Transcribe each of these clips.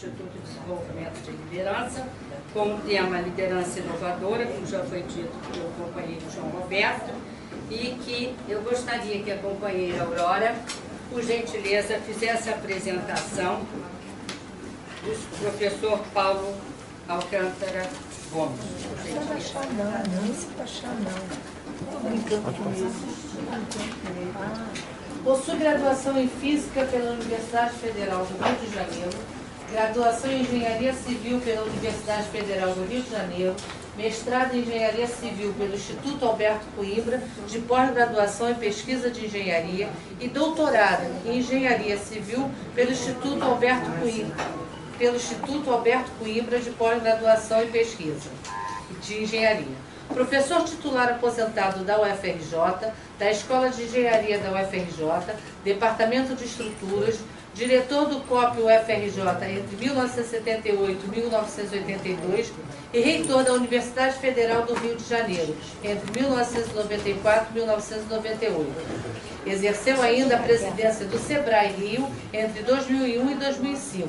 Instituto de Desenvolvimento de Liderança, com o tema Liderança Inovadora, como já foi dito pelo companheiro João Roberto, e que eu gostaria que a companheira Aurora, por gentileza, fizesse a apresentação do professor Paulo Alcântara Gomes. Não se baixar não, não se baixar não. Estou brincando com isso. Possui graduação em Física pela Universidade Federal do Rio de Janeiro, graduação em Engenharia Civil pela Universidade Federal do Rio de Janeiro, mestrado em Engenharia Civil pelo Instituto Alberto Coimbra, de pós-graduação em Pesquisa de Engenharia, e doutorado em Engenharia Civil pelo Instituto Alberto Coimbra, de pós-graduação em Pesquisa de Engenharia. Professor titular aposentado da UFRJ, da Escola de Engenharia da UFRJ, Departamento de Estruturas, diretor do COP UFRJ entre 1978 e 1982 e reitor da Universidade Federal do Rio de Janeiro entre 1994 e 1998. Exerceu ainda a presidência do SEBRAE Rio entre 2001 e 2005.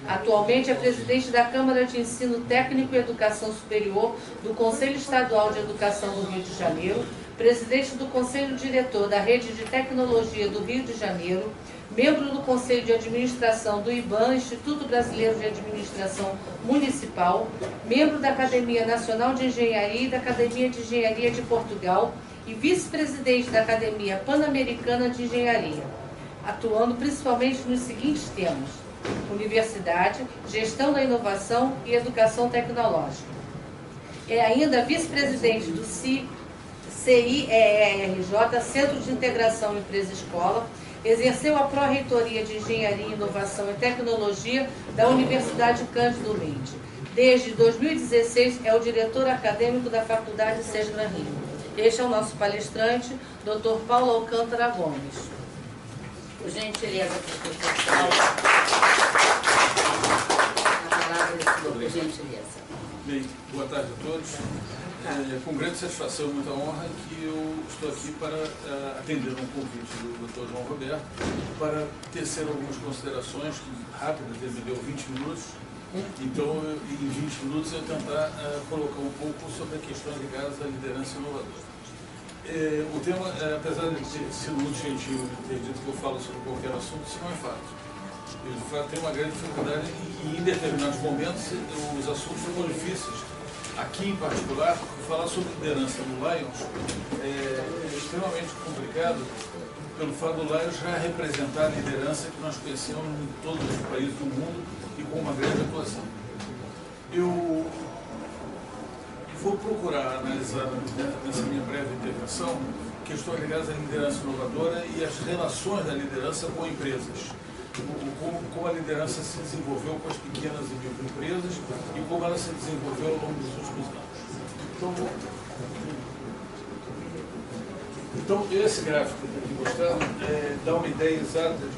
Atualmente é presidente da Câmara de Ensino Técnico e Educação Superior do Conselho Estadual de Educação do Rio de Janeiro, presidente do Conselho Diretor da Rede de Tecnologia do Rio de Janeiro, membro do Conselho de Administração do IBAN, Instituto Brasileiro de Administração Municipal, membro da Academia Nacional de Engenharia e da Academia de Engenharia de Portugal e vice-presidente da Academia Pan-Americana de Engenharia, atuando principalmente nos seguintes temas: Universidade, Gestão da Inovação e Educação Tecnológica. É ainda vice-presidente do CIERJ, Centro de Integração Empresa-Escola, exerceu a Pró-Reitoria de Engenharia, Inovação e Tecnologia da Universidade Cândido Mendes. Desde 2016 é o diretor acadêmico da Faculdade Cesbran Rio. Este é o nosso palestrante, Dr. Paulo Alcântara Gomes. Por gentileza, professor Paulo. A palavra é sua, por gentileza. Bem, boa tarde a todos. Com grande satisfação e muita honra que eu estou aqui para atender um convite do Dr. João Roberto para tecer algumas considerações rápidas. Ele me deu 20 minutos, então em 20 minutos eu tentar colocar um pouco sobre questões ligadas à liderança inovadora. O tema, apesar de ter sido muito gentil e ter dito que eu falo sobre qualquer assunto, isso não é fato. Eu, de fato, tenho uma grande dificuldade e, em determinados momentos, os assuntos são difíceis. Aqui, em particular, falar sobre liderança no Lions é extremamente complicado, pelo fato do Lions já representar a liderança que nós conhecemos em todos os países do mundo e com uma grande atuação. Eu vou procurar analisar nessa minha breve intervenção questões ligadas à liderança inovadora e as relações da liderança com empresas. Como a liderança se desenvolveu com as pequenas e microempresas e como ela se desenvolveu ao longo dos últimos anos. Então esse gráfico que eu aqui mostrando dá uma ideia exata de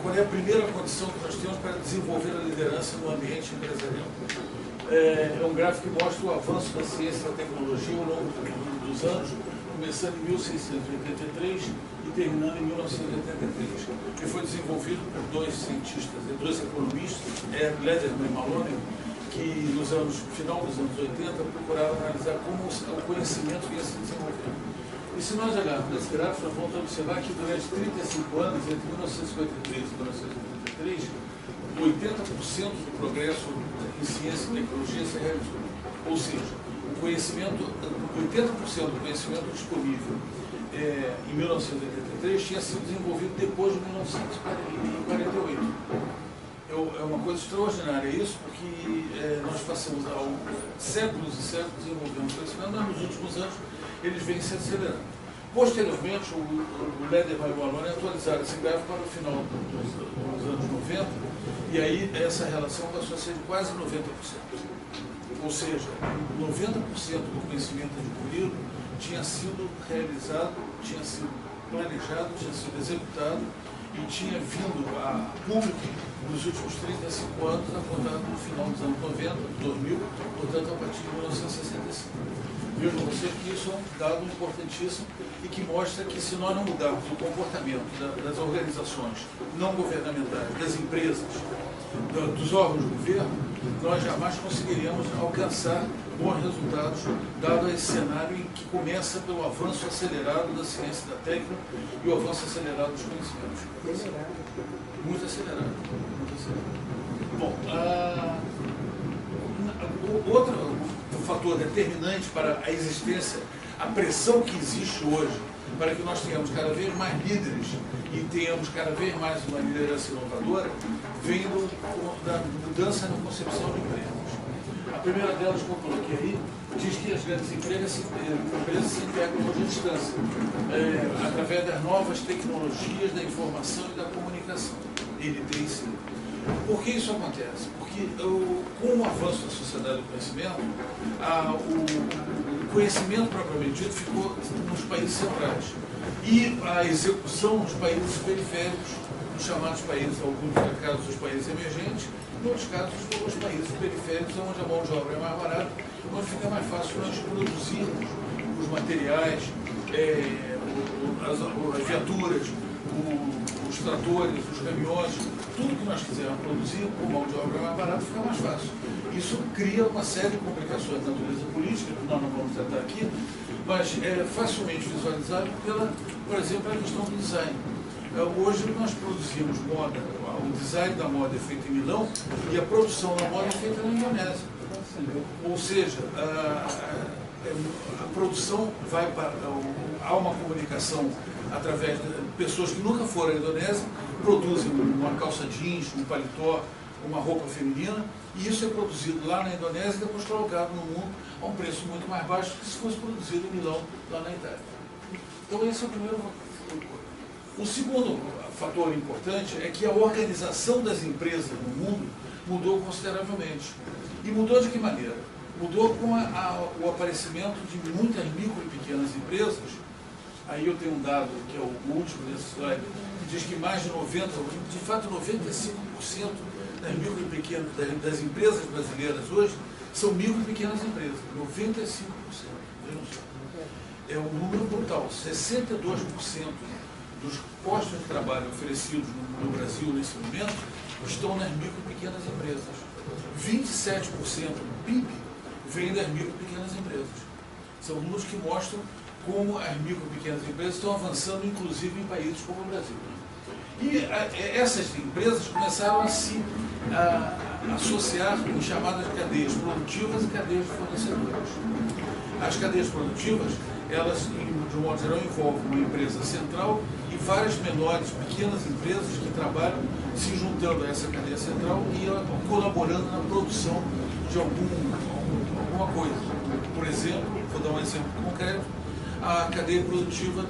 qual é a primeira condição que nós temos para desenvolver a liderança no ambiente empresarial. É um gráfico que mostra o avanço da ciência e da tecnologia ao longo dos anos, começando em 1683 e terminando em 1983. Que foi desenvolvido por dois cientistas, dois economistas, Lederman e Maloney, que no final dos anos 80 procuraram analisar como o conhecimento ia se desenvolvendo. E se nós olharmos esse gráfico, nós vamos observar que durante 35 anos, entre 1953 e 1983, 80% do progresso em ciência e tecnologia se realizou. Ou seja, o conhecimento, 80% do conhecimento disponível em 1983 tinha sido desenvolvido depois de 1948. É uma coisa extraordinária isso, porque nós passamos séculos e séculos desenvolvendo conhecimento, mas nos últimos anos eles vêm se acelerando. Posteriormente, o Lederman e o Maloney atualizaram esse gráfico para o final dos anos 90, e aí essa relação passou a ser de quase 90%. Ou seja, 90% do conhecimento adquirido tinha sido realizado, tinha sido planejado, tinha sido executado e tinha vindo a público nos últimos 35 anos, a contar no final dos anos 90, 2000, portanto a partir de 1965. Vejam vocês que isso é um dado importantíssimo e que mostra que se nós não mudarmos o comportamento das organizações não governamentais, das empresas, dos órgãos de governo, nós jamais conseguiríamos alcançar bons resultados, dado esse cenário em que começa pelo avanço acelerado da ciência e da técnica e o avanço acelerado dos conhecimentos. Muito acelerado. Muito acelerado. Bom, outro fator determinante para a existência, a pressão que existe hoje para que nós tenhamos cada vez mais líderes e tenhamos cada vez mais uma liderança inovadora, vem da mudança na concepção de empresas. A primeira delas que eu coloquei aí diz que as grandes empresas se integram hoje à distância, através das novas tecnologias da informação e da comunicação, NTIC. Por que isso acontece? Porque com o avanço da sociedade do conhecimento, o conhecimento propriamente dito ficou nos países centrais. E a execução nos países periféricos, nos chamados países, alguns casos os países emergentes, em outros casos os países periféricos, onde a mão de obra é mais barata, onde fica mais fácil nós produzirmos os materiais, as viaturas, os tratores, os caminhões, tudo que nós quisermos produzir com mão de obra mais barata fica mais fácil. Isso cria uma série de complicações de natureza política, que nós não vamos tratar aqui, mas é facilmente visualizável por exemplo, a questão do design. Hoje nós produzimos moda, o design da moda é feito em Milão e a produção da moda é feita na Indonésia. Ou seja, a produção vai para... Há uma comunicação através de pessoas que nunca foram à Indonésia, produzem uma calça jeans, um paletó, uma roupa feminina, e isso é produzido lá na Indonésia e depois colocado no mundo a um preço muito mais baixo que se fosse produzido em Milão, lá na Itália. Então esse é o primeiro fator. O segundo fator importante é que a organização das empresas no mundo mudou consideravelmente. E mudou de que maneira? Mudou com o aparecimento de muitas micro e pequenas empresas. Aí eu tenho um dado, que é o último desse slide, que diz que mais de 90%, de fato 95% das micro e pequenas, das empresas brasileiras hoje, são micro e pequenas empresas. 95%. É um número brutal. 62% dos postos de trabalho oferecidos no Brasil nesse momento estão nas micro e pequenas empresas. 27% do PIB vem das micro e pequenas empresas. São números que mostram como as micro e pequenas empresas estão avançando, inclusive em países como o Brasil. E essas empresas começaram a se associar em chamadas cadeias produtivas e cadeias de fornecedores. As cadeias produtivas, elas, de um modo geral, envolvem uma empresa central e várias menores, pequenas empresas que trabalham se juntando a essa cadeia central e colaborando na produção de alguma coisa. Por exemplo, vou dar um exemplo concreto, a cadeia produtiva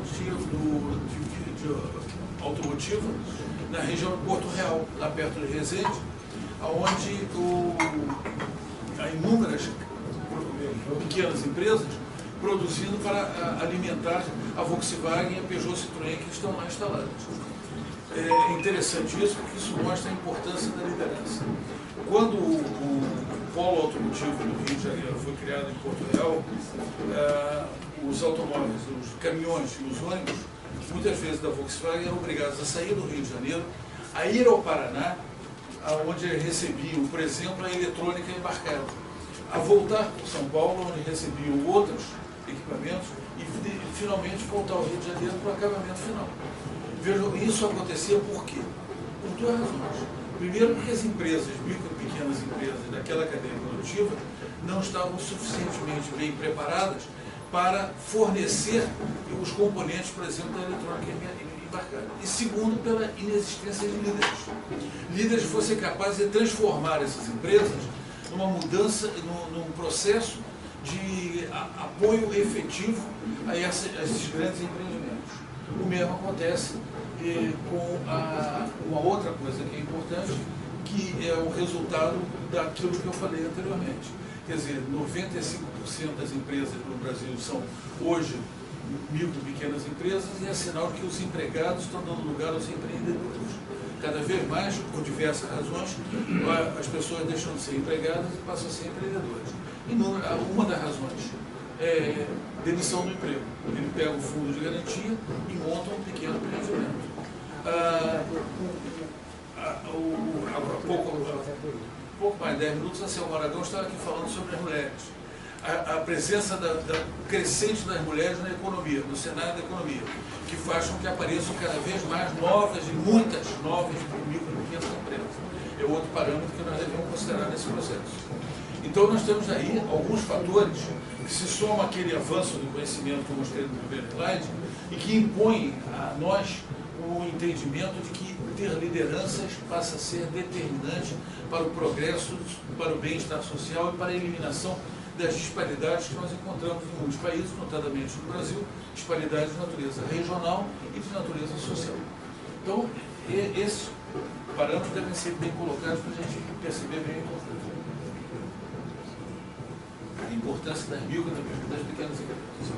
automotiva na região de Porto Real, lá perto de Resende, onde há inúmeras pequenas empresas produzindo para alimentar a Volkswagen e a Peugeot Citroën que estão lá instaladas. É interessante isso, porque isso mostra a importância da liderança. Quando o polo automotivo do Rio de Janeiro foi criado em Porto Real, os automóveis, os caminhões e os ônibus, muitas vezes da Volkswagen, eram obrigados a sair do Rio de Janeiro, a ir ao Paraná, onde recebiam, por exemplo, a eletrônica embarcada, a voltar para São Paulo, onde recebiam outros equipamentos, e finalmente voltar ao Rio de Janeiro para o acabamento final. Vejam, isso acontecia por quê? Por duas razões. Primeiro, porque as empresas, micro e pequenas empresas daquela cadeia produtiva, não estavam suficientemente bem preparadas para fornecer os componentes, por exemplo, da eletrônica embarcada. E segundo, pela inexistência de líderes. Líderes que fossem capazes de transformar essas empresas numa mudança, num processo de apoio efetivo a esses grandes empreendimentos. O mesmo acontece com uma outra coisa que é importante, que é o resultado daquilo que eu falei anteriormente. Quer dizer, 95% das empresas no Brasil são hoje micro e pequenas empresas e é sinal de que os empregados estão dando lugar aos empreendedores. Cada vez mais, por diversas razões, as pessoas deixam de ser empregadas e passam a ser empreendedores. E uma das razões é demissão do emprego. Ele pega o fundo de garantia e monta um pequeno empreendimento. Pouco mais de 10 minutos, a Selma Aragão estava aqui falando sobre as mulheres. A presença crescente das mulheres na economia, no cenário da economia, que faz com que apareçam cada vez mais novas e muitas novas micro e pequenas empresas. É outro parâmetro que nós devemos considerar nesse processo. Então nós temos aí alguns fatores que se somam àquele avanço do conhecimento que eu mostrei no primeiro slide e que impõem a nós o entendimento de que ter lideranças passa a ser determinante para o progresso, para o bem-estar social e para a eliminação das disparidades que nós encontramos em muitos países, notadamente no Brasil, disparidades de natureza regional e de natureza social. Então, esses parâmetros devem ser bem colocados para a gente perceber bem a importância das micro e das pequenas empresas.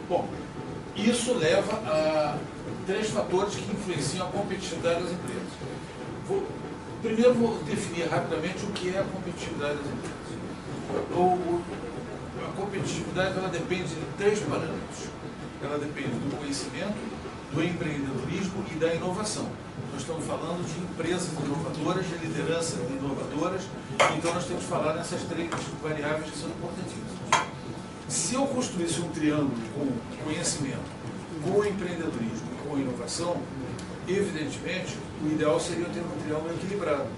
Bom, isso leva a 3 fatores que influenciam a competitividade das empresas. Primeiro vou definir rapidamente o que é a competitividade das empresas. A competitividade ela depende de 3 parâmetros. Ela depende do conhecimento, do empreendedorismo e da inovação. Nós estamos falando de empresas inovadoras, de lideranças inovadoras, então nós temos que falar nessas 3 variáveis que são importantíssimas. Se eu construísse um triângulo com conhecimento, com empreendedorismo e com inovação, evidentemente, o ideal seria ter um triângulo equilibrado,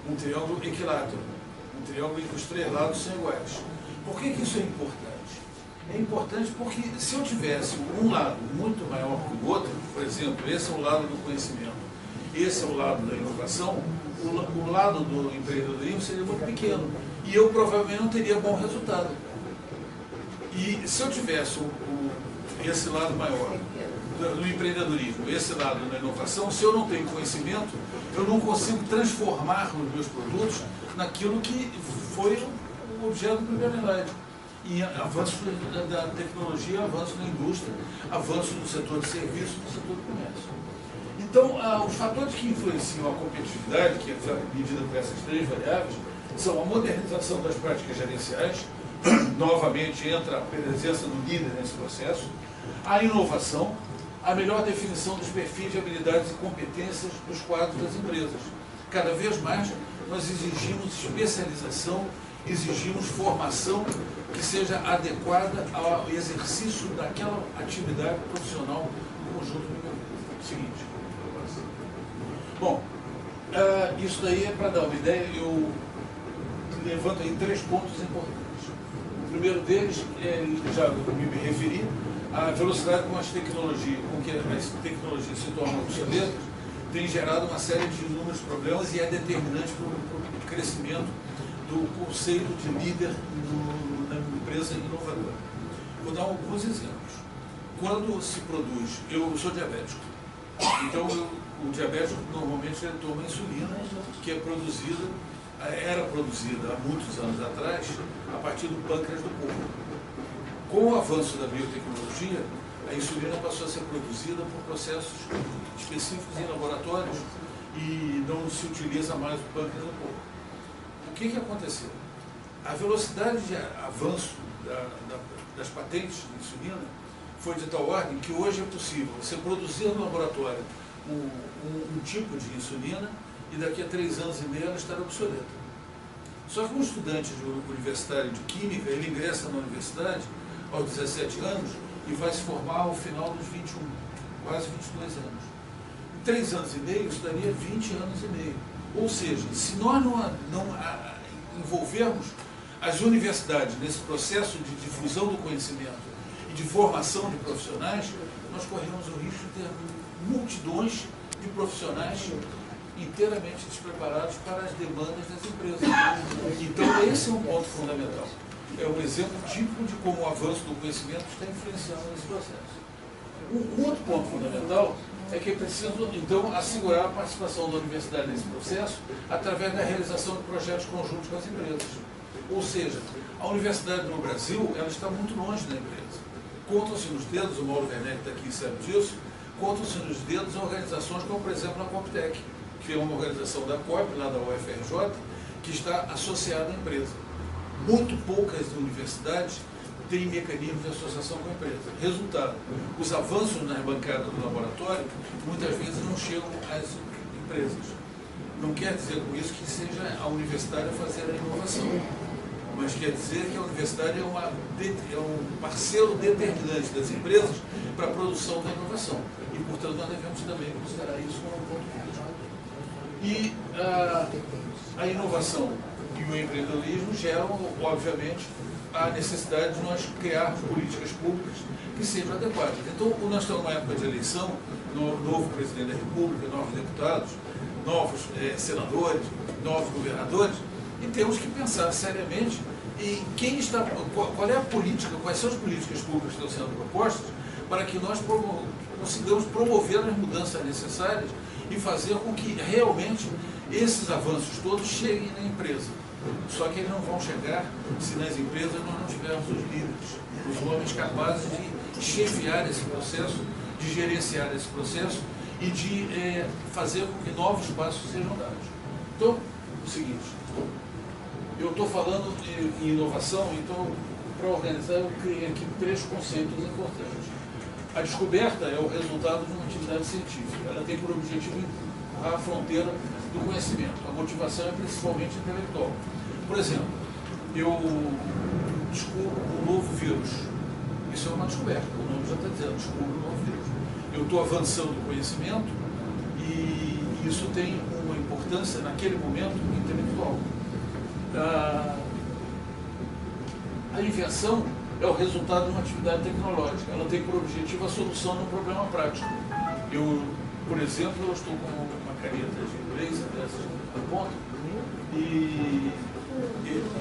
um triângulo equilátero, um triângulo em que os 3 lados são iguais. Por que isso é importante? É importante porque se eu tivesse um lado muito maior que o outro, por exemplo, esse é o lado do conhecimento, esse é o lado da inovação, o lado do empreendedorismo seria muito pequeno e eu provavelmente não teria bom resultado. E se eu tivesse esse lado maior do empreendedorismo, esse lado da inovação, se eu não tenho conhecimento, eu não consigo transformar os meus produtos naquilo que foi o objeto do primeiro slide. E avanço da tecnologia, avanço da indústria, avanço do setor de serviços, do setor do comércio. Então, os fatores que influenciam a competitividade, que é medida por essas 3 variáveis, são a modernização das práticas gerenciais, novamente entra a presença do líder nesse processo, a inovação, a melhor definição dos perfis de habilidades e competências dos quadros das empresas. Cada vez mais nós exigimos especialização, exigimos formação que seja adequada ao exercício daquela atividade profissional no conjunto do empresa. Seguinte. Bom, isso daí é para dar uma ideia, eu levanto aí 3 pontos importantes. O primeiro deles, já me referi, a velocidade com que as tecnologias se tornam obsoletas tem gerado uma série de inúmeros problemas e é determinante para o crescimento do conceito de líder na empresa inovadora. Vou dar alguns exemplos. Quando se produz, eu sou diabético, então o diabético normalmente ele toma insulina, que é era produzida há muitos anos atrás a partir do pâncreas do porco. Com o avanço da biotecnologia, a insulina passou a ser produzida por processos específicos em laboratórios e não se utiliza mais o pâncreas do porco. O que aconteceu? A velocidade de avanço das patentes de insulina foi de tal ordem que hoje é possível você produzir no laboratório um tipo de insulina e daqui a 3 anos e meio ela estará obsoleta. Só que um estudante universitário de química, ele ingressa na universidade aos 17 anos e vai se formar ao final dos 21, quase 22 anos. Em 3 anos e meio, isso daria 20 anos e meio. Ou seja, se nós não envolvermos as universidades nesse processo de difusão do conhecimento e de formação de profissionais, nós corremos o risco de ter multidões de profissionais inteiramente despreparados para as demandas das empresas. Então, esse é um ponto fundamental. É um exemplo típico de como o avanço do conhecimento está influenciando nesse processo. Um outro ponto fundamental é que é preciso, então, assegurar a participação da universidade nesse processo através da realização de projetos conjuntos com as empresas. Ou seja, a universidade no Brasil ela está muito longe da empresa. contam-se nos dedos, o Mauro Werneck está aqui e sabe disso, contam-se nos dedos organizações como, por exemplo, a Comptec, que é uma organização da COP, lá da UFRJ, que está associada à empresa. Muito poucas universidades têm mecanismos de associação com a empresa. Resultado, os avanços na bancada do laboratório muitas vezes não chegam às empresas. Não quer dizer com isso que seja a universidade a fazer a inovação, mas quer dizer que a universidade é um parceiro determinante das empresas para a produção da inovação. E, portanto, nós devemos também considerar isso como um ponto crítico. E a inovação e o empreendedorismo geram, obviamente, a necessidade de nós criarmos políticas públicas que sejam adequadas. Então, nós estamos numa época de eleição, novo presidente da República, novos deputados, novos senadores, novos governadores, e temos que pensar seriamente em qual é a política, quais são as políticas públicas que estão sendo propostas para que nós consigamos promover as mudanças necessárias e fazer com que realmente esses avanços todos cheguem na empresa. Só que eles não vão chegar se nas empresas nós não tivermos os líderes, os homens capazes de chefiar esse processo, de gerenciar esse processo e de fazer com que novos passos sejam dados. Então, o seguinte, eu estou falando em inovação, então, para organizar, eu criei aqui 3 conceitos importantes. A descoberta é o resultado de uma atividade científica. Ela tem por objetivo a fronteira do conhecimento. A motivação é principalmente intelectual. Por exemplo, eu descubro um novo vírus. Isso é uma descoberta, o nome já está dizendo, descubro um novo vírus. Eu estou avançando o conhecimento e isso tem uma importância, naquele momento, intelectual. A invenção é o resultado de uma atividade tecnológica. Ela tem por objetivo a solução de um problema prático. Por exemplo, eu estou com uma caneta de inglês dessas na ponta e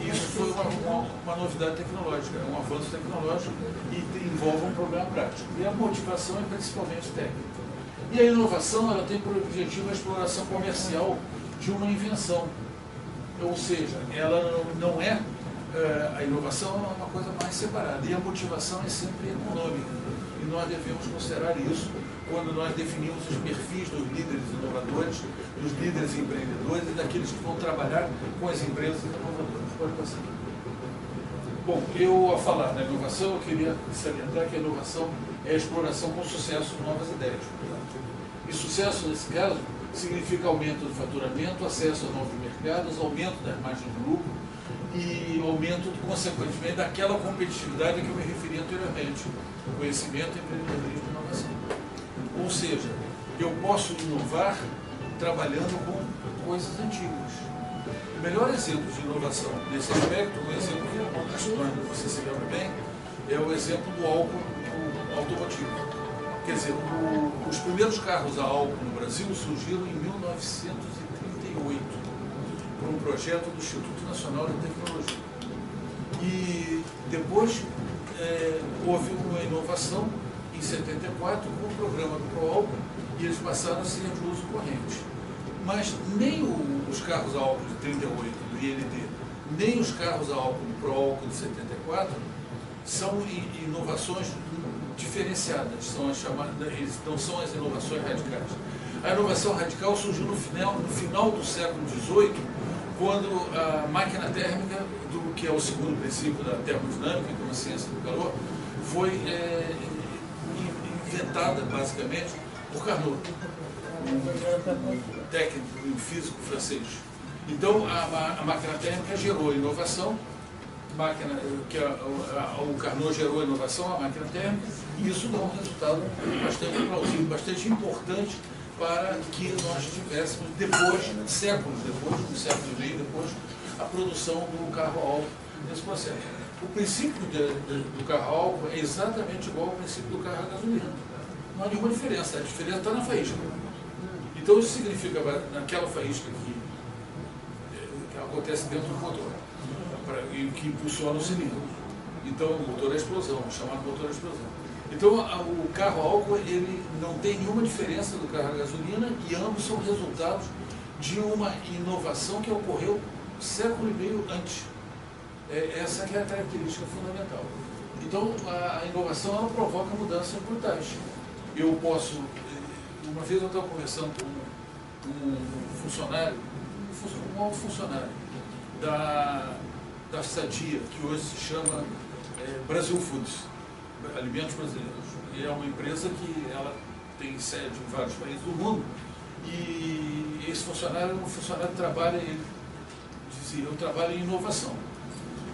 isso foi uma novidade tecnológica, é um avanço tecnológico e envolve um problema prático. E a motivação é principalmente técnica. E a inovação, ela tem por objetivo a exploração comercial de uma invenção. Ou seja, ela não é, a inovação é uma coisa mais separada. E a motivação é sempre econômica. E nós devemos considerar isso quando nós definimos os perfis dos líderes inovadores, dos líderes empreendedores e daqueles que vão trabalhar com as empresas inovadoras. Pode passar. Bom, eu, ao falar na inovação, eu queria salientar que a inovação é a exploração com sucesso de novas ideias. E sucesso, nesse caso, significa aumento do faturamento, acesso a novos mercados, aumento das margens de lucro e aumento, consequentemente, daquela competitividade a que eu me referi anteriormente, conhecimento, empreendedorismo e inovação. Ou seja, eu posso inovar trabalhando com coisas antigas. O melhor exemplo de inovação nesse aspecto, um exemplo que acho que você se lembra bem, é o exemplo do álcool automotivo. Quer dizer, os primeiros carros a álcool no Brasil surgiram em 1938, por um projeto do Instituto Nacional de Tecnologia. E depois houve uma inovação em 74 com o programa do Proálcool e eles passaram a ser de uso corrente. Mas nem os carros a álcool de 38 do INT, nem os carros a álcool do Proálcool de 74 são inovações diferenciadas, são as chamadas, não são as inovações radicais. A inovação radical surgiu no final do século XVIII, quando a máquina térmica, que é o segundo princípio da termodinâmica, que é uma ciência do calor, foi inventada, basicamente, por Carnot, um técnico, um físico francês. Então, a máquina térmica gerou inovação, o Carnot gerou a inovação, a máquina térmica, e isso dá um resultado bastante plausível, bastante importante para que nós tivéssemos, séculos depois, um século e meio depois, a produção do carro a álcool nesse processo. O princípio do carro a álcool é exatamente igual ao princípio do carro a gasolina. Não há nenhuma diferença, a diferença está na faísca. Então isso significa, naquela faísca que acontece dentro do motor, que impulsiona o cilindro. Então o motor é a explosão, o chamado motor é a explosão. Então o carro a álcool ele não tem nenhuma diferença do carro a gasolina e ambos são resultados de uma inovação que ocorreu um século e meio antes. Essa que é a característica fundamental. Então, a inovação ela provoca mudanças brutais. Eu posso... Uma vez eu estava conversando com um funcionário, um alto funcionário da Sadia, que hoje se chama Brasil Foods, Alimentos Brasileiros. E é uma empresa que ela tem sede em vários países do mundo. E esse funcionário é um funcionário que trabalha, ele dizia, eu trabalho em inovação.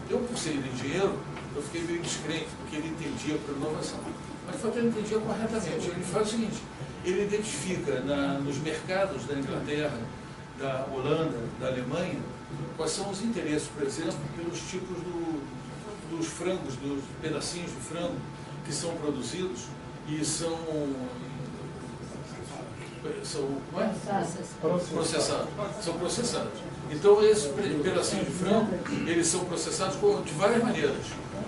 Eu, por ser engenheiro, eu fiquei meio descrente, porque ele entendia por inovação. Mas foi que ele entendia corretamente. Ele faz o seguinte, ele identifica nos mercados da Inglaterra, da Holanda, da Alemanha, quais são os interesses, por exemplo, pelos tipos dos frangos, dos pedacinhos de frango que são produzidos e são como é? Processados. São processados. Então, esses pedacinhos de frango, eles são processados de várias maneiras.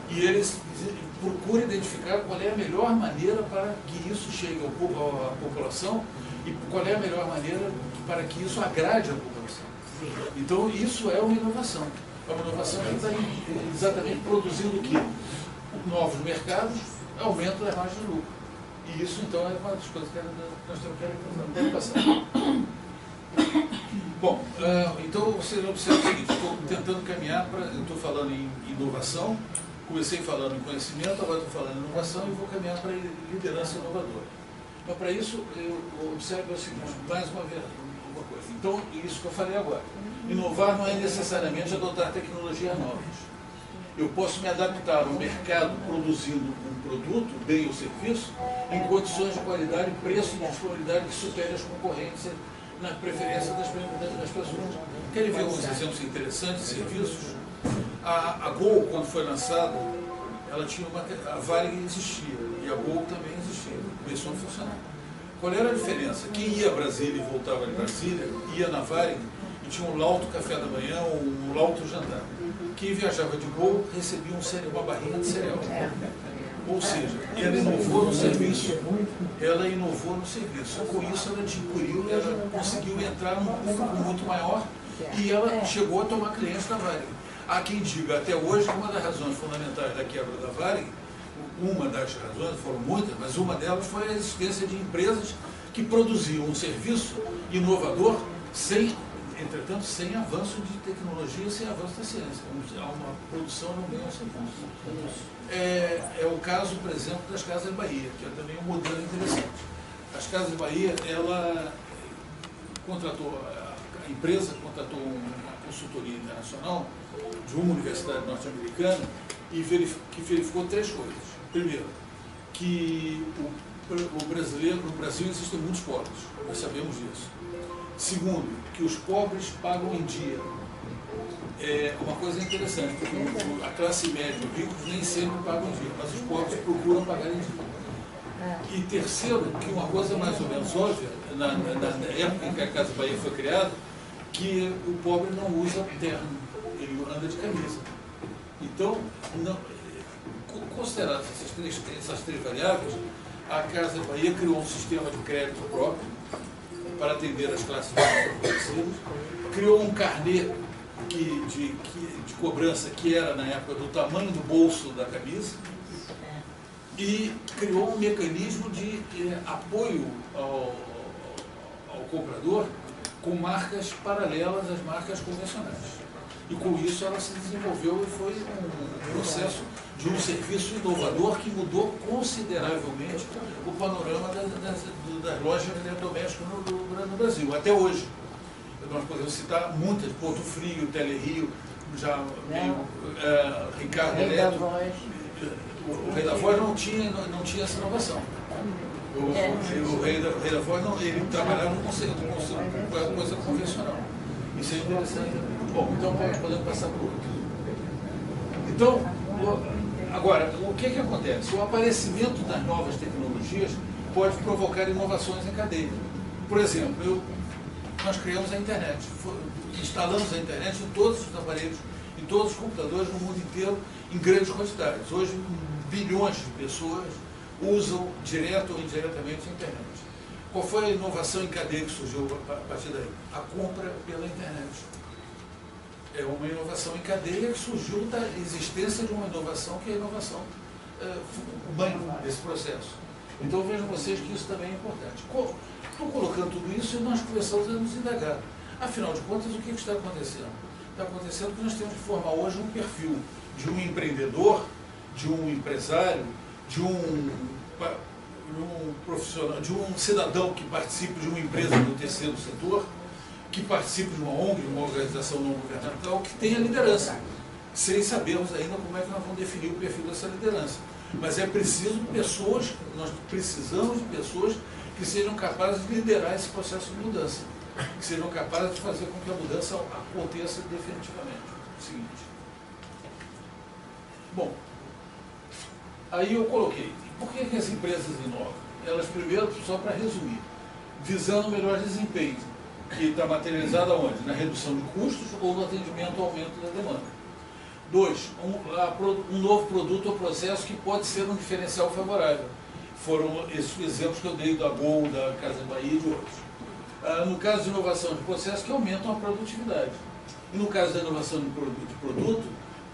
E eles procuram identificar qual é a melhor maneira para que isso chegue à população e qual é a melhor maneira para que isso agrade a população. Então, isso é uma inovação. É uma inovação que está exatamente produzindo o quê? Novos mercados, aumento da margem de lucro. E isso, então, é uma das coisas que nós temos que passar. Bom, então você observa o seguinte, estou tentando caminhar para... Eu estou falando em inovação, comecei falando em conhecimento, agora estou falando em inovação e vou caminhar para liderança inovadora. Mas para isso, eu observo o seguinte, mais uma vez, uma coisa. Então, isso que eu falei agora. Inovar não é necessariamente adotar tecnologias novas. Eu posso me adaptar ao mercado produzindo um produto, bem ou serviço, em condições de qualidade, preço e disponibilidade que supere as concorrências na preferência das pessoas. Querem ver alguns exemplos interessantes de serviços? A Gol, quando foi lançada, ela tinha a Varig existia e a Gol também existia, começou a funcionar. Qual era a diferença? Quem ia a Brasília e voltava de Brasília, ia na Varig e tinha um lauto café da manhã ou um lauto jantar. Quem viajava de Gol recebia uma barrinha de cereal. Ou seja, ela inovou no serviço. Ela inovou no serviço. Com isso ela adquiriu, ela conseguiu entrar num público muito maior e ela chegou a tomar clientes da Varig. Há quem diga, até hoje, uma das razões fundamentais da quebra da Varig, uma das razões, foram muitas, mas uma delas foi a existência de empresas que produziam um serviço inovador entretanto, sem avanço de tecnologia, sem avanço da ciência. Há uma produção no meio ao serviço. É o caso, por exemplo, das Casas Bahia, que é também um modelo interessante. As Casas Bahia, ela a empresa contratou uma consultoria internacional de uma universidade norte-americana que verificou três coisas. Primeiro, que no Brasil existem muitos pobres, nós sabemos disso. Segundo, que os pobres pagam em dia. É uma coisa interessante, porque a classe média e os ricos nem sempre pagam em dia, mas os pobres procuram pagar em dia. E terceiro, que uma coisa mais ou menos óbvia, na época em que a Casa Bahia foi criada, que o pobre não usa terno, ele anda de camisa. Então, consideradas essas três variáveis, a Casa Bahia criou um sistema de crédito próprio para atender as classes mais favorecidas, criou um carnê de cobrança que era, na época, do tamanho do bolso da camisa e criou um mecanismo de apoio ao comprador com marcas paralelas às marcas convencionais. E com isso ela se desenvolveu e foi um processo de um serviço inovador que mudou consideravelmente o panorama das lojas de eletrodomésticos no Brasil, até hoje. Nós podemos citar muitas, Porto Frio, Telerio, já Ricardo Eletro. O Rei da Voz não tinha essa inovação. O Rei da Voz ele trabalhava com coisa convencional. Isso é interessante. Bom, então podemos passar por outro. Então, agora, o que acontece? O aparecimento das novas tecnologias pode provocar inovações em cadeia. Por exemplo, nós criamos a internet, instalamos a internet em todos os aparelhos, em todos os computadores no mundo inteiro, em grandes quantidades. Hoje, bilhões de pessoas usam direto ou indiretamente a internet. Qual foi a inovação em cadeia que surgiu a partir daí? A compra pela internet. É uma inovação em cadeia que surgiu da existência de uma inovação que é a inovação mãe desse processo. Então vejam vocês que isso também é importante. Estou colocando tudo isso e nós começamos a nos indagar. Afinal de contas, o que está acontecendo? Está acontecendo que nós temos que formar hoje um perfil de um empreendedor, de um empresário, de um profissional, de um cidadão que participe de uma empresa do terceiro setor, que participe de uma ONG, de uma organização não governamental, que tenha liderança, sem sabermos ainda como é que nós vamos definir o perfil dessa liderança. Mas é preciso pessoas, nós precisamos de pessoas que sejam capazes de liderar esse processo de mudança, que sejam capazes de fazer com que a mudança aconteça definitivamente. O seguinte. Bom, aí eu coloquei, por que as empresas inovam? Elas primeiro, só para resumir, visando o melhor desempenho, que está materializado aonde? Na redução de custos ou no atendimento ao aumento da demanda. 2, um novo produto ou processo que pode ser um diferencial favorável. Foram esses exemplos que eu dei da Gol, da Casa Bahia e de outros. No caso de inovação de processo, que aumentam a produtividade. E no caso da inovação de produto,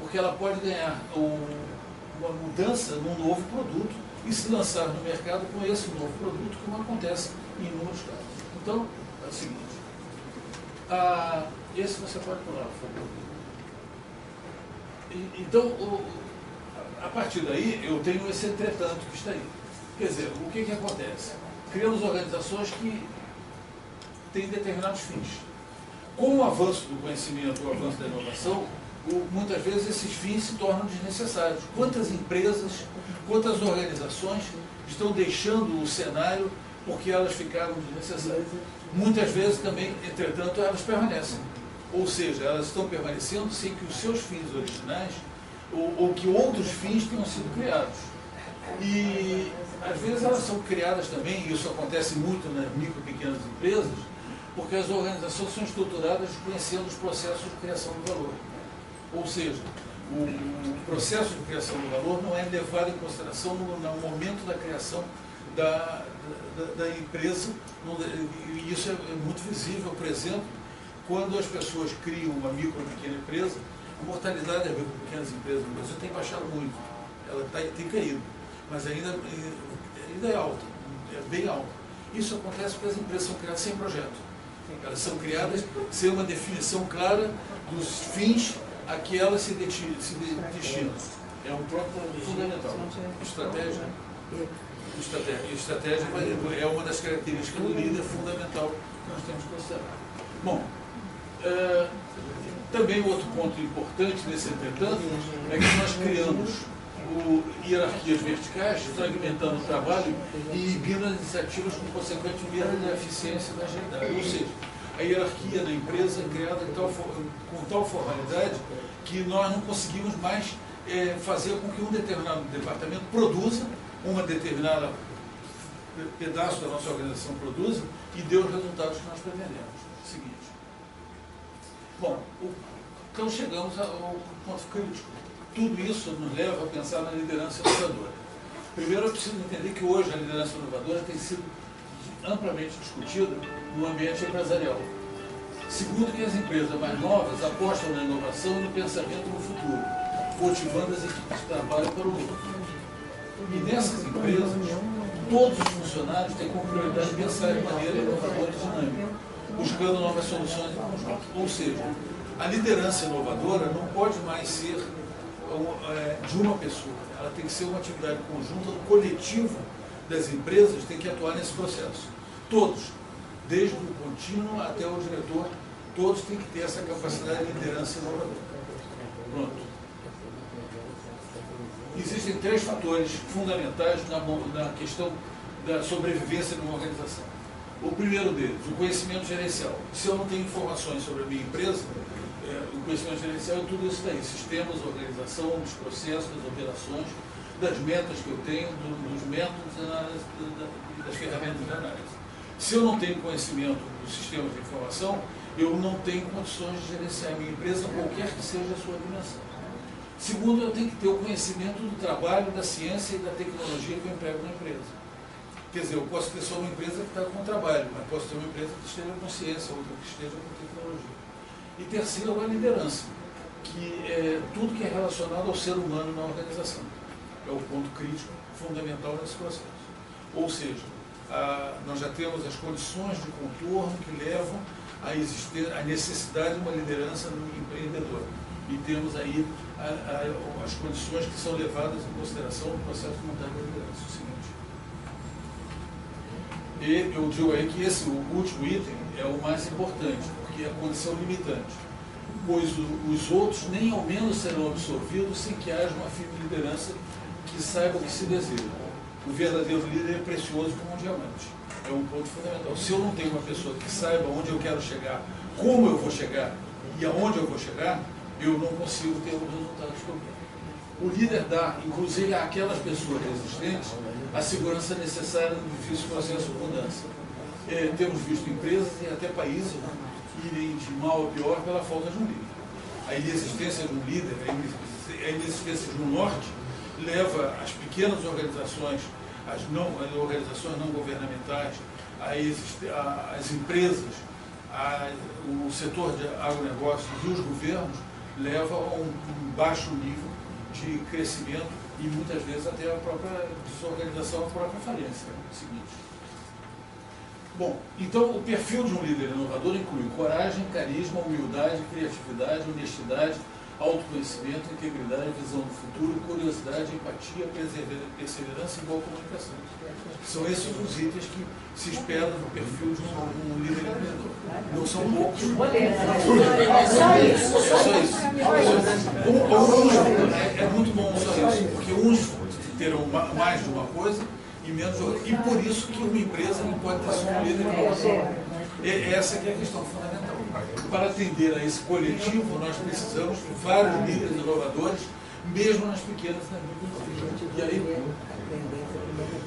porque ela pode ganhar uma mudança num novo produto e se lançar no mercado com esse novo produto, como acontece em inúmeros casos. Então, é o seguinte. Esse você pode pular, por favor. Então, a partir daí, eu tenho esse entretanto que está aí. Quer dizer, o que acontece? Criamos organizações que têm determinados fins. Com o avanço do conhecimento, o avanço da inovação, muitas vezes esses fins se tornam desnecessários. Quantas empresas, quantas organizações estão deixando o cenário porque elas ficaram desnecessárias? Muitas vezes também, entretanto, elas permanecem. Ou seja, elas estão permanecendo sem que os seus fins originais ou que outros fins tenham sido criados. E às vezes elas são criadas também, e isso acontece muito nas micro e pequenas empresas, porque as organizações são estruturadas conhecendo os processos de criação do valor. Ou seja, o processo de criação do valor não é levado em consideração no momento da criação da empresa, e isso é muito visível, por exemplo, quando as pessoas criam uma micro ou pequena empresa, a mortalidade das micro e pequenas empresas no Brasil tem baixado muito, ela tem caído, mas ainda é alta, é bem alta. Isso acontece porque as empresas são criadas sem projeto. Elas são criadas sem uma definição clara dos fins a que elas se destinam. É um próprio fundamental. Estratégia é uma das características do líder fundamental que nós temos que considerar. Bom, também outro ponto importante nesse entretanto é que nós criamos hierarquias verticais, fragmentando o trabalho e inibindo as iniciativas com consequente perda da eficiência da agilidade. Ou seja, a hierarquia da empresa é criada com tal formalidade que nós não conseguimos mais fazer com que um determinado departamento produza, uma determinada pedaço da nossa organização produza e dê os resultados que nós pretendemos. Seguinte. Bom, então chegamos ao ponto crítico. Tudo isso nos leva a pensar na liderança inovadora. Primeiro, eu preciso entender que hoje a liderança inovadora tem sido amplamente discutida no ambiente empresarial. Segundo, que as empresas mais novas apostam na inovação e no pensamento no futuro, motivando as equipes de trabalho para o novo. E nessas empresas, todos os funcionários têm como prioridade pensar de maneira inovadora e dinâmica, buscando novas soluções em conjunto. Ou seja, a liderança inovadora não pode mais ser de uma pessoa, ela tem que ser uma atividade conjunta, o coletivo das empresas tem que atuar nesse processo. Todos, desde o contínuo até o diretor, todos têm que ter essa capacidade de liderança inovadora. Pronto. Existem 3 fatores fundamentais na questão da sobrevivência de uma organização. O primeiro deles, o conhecimento gerencial. Se eu não tenho informações sobre a minha empresa, o conhecimento gerencial é tudo isso daí, sistemas, organização, dos processos, das operações, das metas que eu tenho, dos métodos e das ferramentas de análise. Se eu não tenho conhecimento dos sistemas de informação, eu não tenho condições de gerenciar a minha empresa, qualquer que seja a sua dimensão. Segundo, eu tenho que ter o conhecimento do trabalho, da ciência e da tecnologia que eu emprego na empresa. Quer dizer, eu posso ter só uma empresa que está com trabalho, mas posso ter uma empresa que esteja com ciência, outra que esteja com tecnologia. E terceiro, a liderança, que é tudo que é relacionado ao ser humano na organização. é o ponto crítico fundamental nesse processo. Ou seja, nós já temos as condições de contorno que levam à necessidade de uma liderança empreendedora. E temos aí as condições que são levadas em consideração no processo de montagem da liderança. O seguinte. E eu digo aí que esse último item é o mais importante, porque é a condição limitante, pois os outros nem ao menos serão absorvidos sem que haja uma firme liderança que saiba o que se deseja. O verdadeiro líder é precioso como um diamante. É um ponto fundamental. Se eu não tenho uma pessoa que saiba onde eu quero chegar, como eu vou chegar e aonde eu vou chegar, eu não consigo ter os resultados que eu quero. O líder dá, inclusive àquelas pessoas existentes, a segurança necessária no difícil processo de mudança. Temos visto empresas e até países irem de mal a pior pela falta de um líder. A inexistência de um líder, a inexistência de um norte, leva as pequenas organizações, as organizações não governamentais, as empresas, o setor de agronegócio e os governos leva a um baixo nível de crescimento e muitas vezes até a própria desorganização, a própria falência. É o seguinte. Bom, então o perfil de um líder inovador inclui coragem, carisma, humildade, criatividade, honestidade, autoconhecimento, integridade, visão do futuro, curiosidade, empatia, perseverança e boa comunicação. São esses os itens que se esperam no perfil de um líder empreendedor. Não são poucos. Só isso. É muito bom só isso, porque uns terão mais de uma coisa e menos de outra. E por isso que uma empresa não pode ter só um líder inovador. Essa que é a questão fundamental. Para atender a esse coletivo, nós precisamos de vários líderes inovadores, mesmo nas pequenas e nas médias. E aí,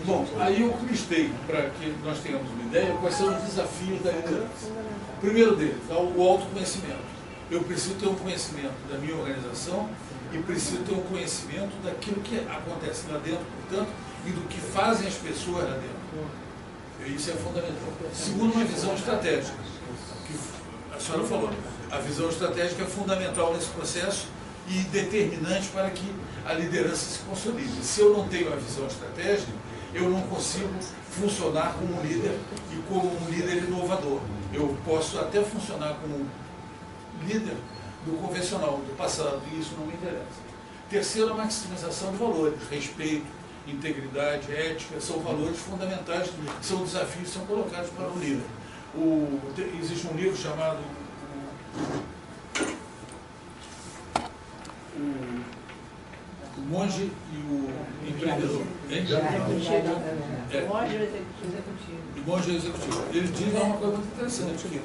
bom, aí eu listei, para que nós tenhamos uma ideia, quais são os desafios da liderança. O primeiro deles, o autoconhecimento. Eu preciso ter um conhecimento da minha organização e preciso ter um conhecimento daquilo que acontece lá dentro, portanto, e do que fazem as pessoas lá dentro. Isso é fundamental. Segundo, uma visão estratégica, que a senhora falou. A visão estratégica é fundamental nesse processo e determinante para que a liderança se consolide. Se eu não tenho a visão estratégica, eu não consigo funcionar como um líder e como um líder inovador. Eu posso até funcionar como um líder do convencional, do passado, e isso não me interessa. Terceiro, a maximização de valores, respeito, integridade, ética, são valores fundamentais, são desafios que são colocados para o líder. Existe um livro chamado O Monge e o Empreendedor. O Monge Executivo. Ele diz uma coisa muito interessante, que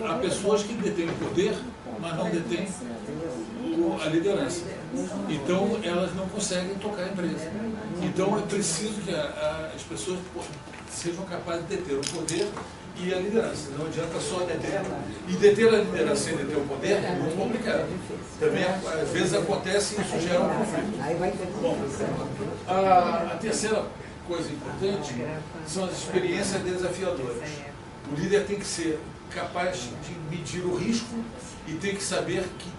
há pessoas que detêm o poder, mas não detêm a liderança. Então, elas não conseguem tocar a empresa. Então, é preciso que as pessoas sejam capazes de deter o poder e a liderança. Não adianta só deter. E deter a liderança sem deter o poder é muito complicado. Também, às vezes, acontece e isso gera um conflito. Bom, a terceira coisa importante são as experiências desafiadoras. O líder tem que ser capaz de medir o risco e tem que saber que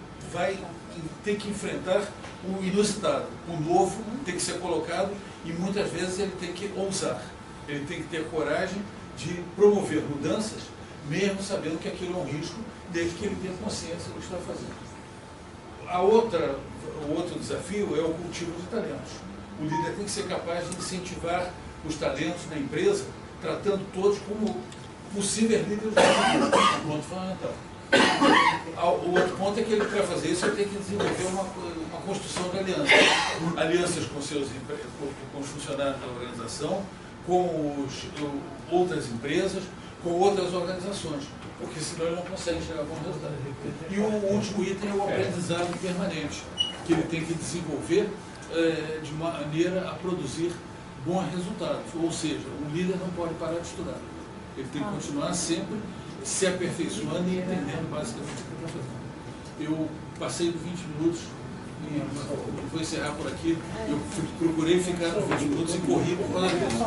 tem que enfrentar o inusitado. O novo tem que ser colocado e muitas vezes ele tem que ousar. Ele tem que ter coragem de promover mudanças, mesmo sabendo que aquilo é um risco, desde que ele tenha consciência do que está fazendo. O outro desafio é o cultivo de talentos. O líder tem que ser capaz de incentivar os talentos na empresa, tratando todos como possíveis líderes do futuro. É um ponto fundamental. O outro ponto é que ele, para fazer isso, ele tem que desenvolver uma construção de alianças. Alianças com os funcionários da organização, com outras empresas, com outras organizações, porque senão ele não consegue chegar a bom resultado. E o último item é o aprendizado permanente, que ele tem que desenvolver de maneira a produzir bons resultados. Ou seja, o líder não pode parar de estudar. Ele tem que continuar sempre se aperfeiçoando e entendendo basicamente o que está fazendo. Eu passei de 20 minutos e vou encerrar por aqui. Eu procurei ficar nos 20 minutos e corri por causa disso.